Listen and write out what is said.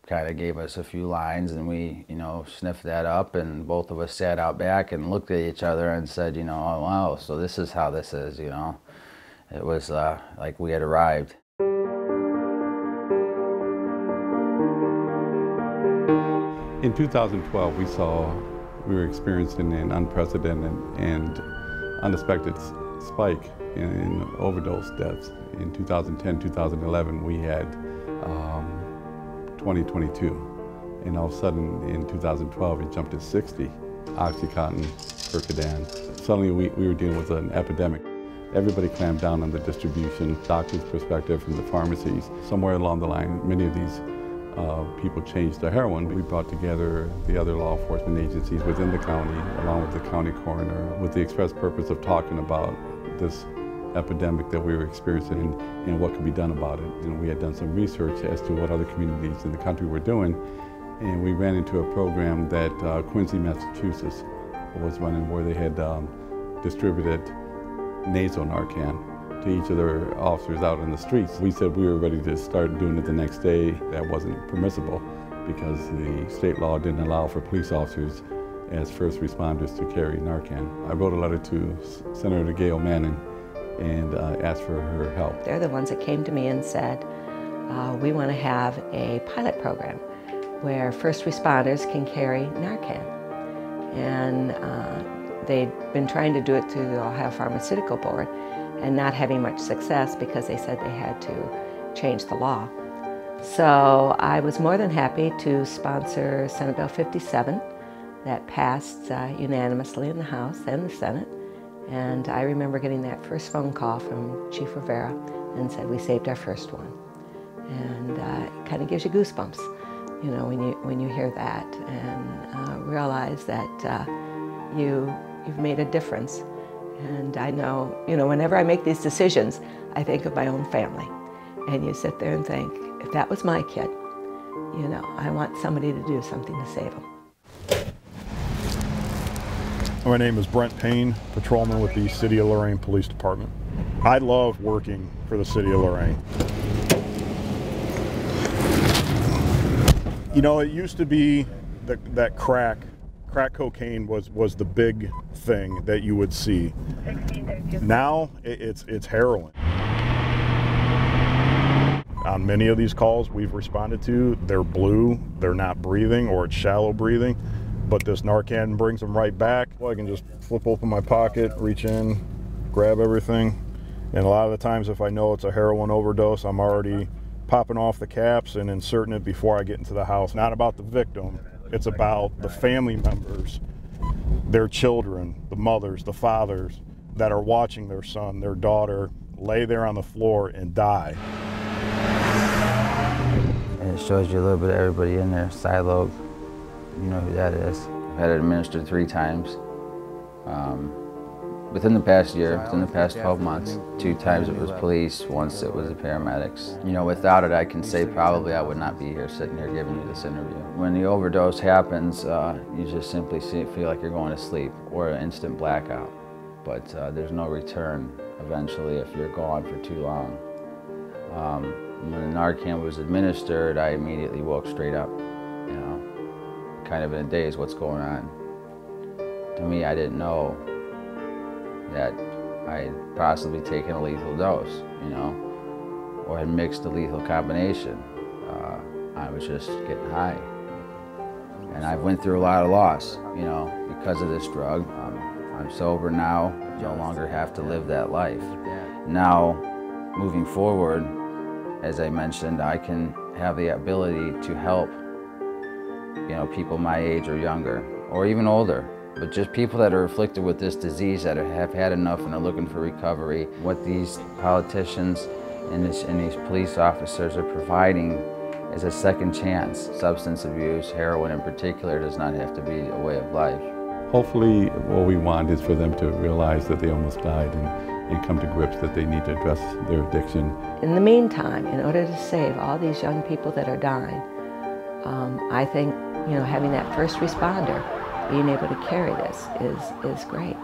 kind of gave us a few lines, and we, sniffed that up, and both of us sat out back and looked at each other and said, oh wow, so this is how this is. It was like we had arrived. In 2012, we were experiencing an unprecedented and unexpected spike in overdose deaths. In 2010, 2011, we had 2022. And all of a sudden, in 2012, it jumped to 60, Oxycontin, Percodan. Suddenly, we were dealing with an epidemic. Everybody clamped down on the distribution, doctors' perspective from the pharmacies. Somewhere along the line, many of these people changed to heroin. We brought together the other law enforcement agencies within the county, along with the county coroner, with the express purpose of talking about this epidemic that we were experiencing and what could be done about it. And we had done some research as to what other communities in the country were doing, and we ran into a program that Quincy, Massachusetts was running, where they had distributed nasal Narcan to each of their officers out in the streets. We said we were ready to start doing it the next day. That wasn't permissible because the state law didn't allow for police officers as first responders to carry Narcan. I wrote a letter to Senator Gail Manning and asked for her help. They're the ones that came to me and said, we want to have a pilot program where first responders can carry Narcan. And they'd been trying to do it through the Ohio Pharmaceutical Board and not having much success because they said they had to change the law. So I was more than happy to sponsor Senate Bill 57 that passed unanimously in the House and the Senate. And I remember getting that first phone call from Chief Rivera and said, we saved our first one. And it kind of gives you goosebumps, when you hear that and realize that you've made a difference. And I know, whenever I make these decisions, I think of my own family. And you sit there and think, if that was my kid, I want somebody to do something to save him. My name is Brent Payne, patrolman with the City of Lorain Police Department. I love working for the City of Lorain. It used to be that crack cocaine was the big thing that you would see. Now it's heroin. On many of these calls we've responded to, they're blue, they're not breathing, or it's shallow breathing, but this Narcan brings them right back. Well, I can just flip open my pocket, reach in, grab everything, and a lot of the times if I know it's a heroin overdose, I'm already popping off the caps and inserting it before I get into the house. Not about the victim. It's about the family members, their children, the mothers, the fathers that are watching their son, their daughter, lay there on the floor and die. And it shows you a little bit of everybody in there. Silo, you know who that is. I've had it administered 3 times. Within the past year, within the past 12 months, 2 times it was police, once it was the paramedics. Without it, I can say probably I would not be here sitting here giving you this interview. When the overdose happens, you just simply feel like you're going to sleep or an instant blackout. But there's no return eventually if you're gone for too long. When the Narcan was administered, I immediately woke straight up, kind of in a daze, what's going on. To me, I didn't know that I had possibly taken a lethal dose, or had mixed a lethal combination. I was just getting high. And I went through a lot of loss, because of this drug. I'm sober now, no longer have to live that life. Now, moving forward, as I mentioned, I can have the ability to help, people my age or younger, or even older. But just people that are afflicted with this disease that have had enough and are looking for recovery. What these politicians and these police officers are providing is a second chance. Substance abuse, heroin in particular, does not have to be a way of life. Hopefully what we want is for them to realize that they almost died and come to grips that they need to address their addiction. In the meantime, in order to save all these young people that are dying, I think, having that first responder, being able to carry this is great.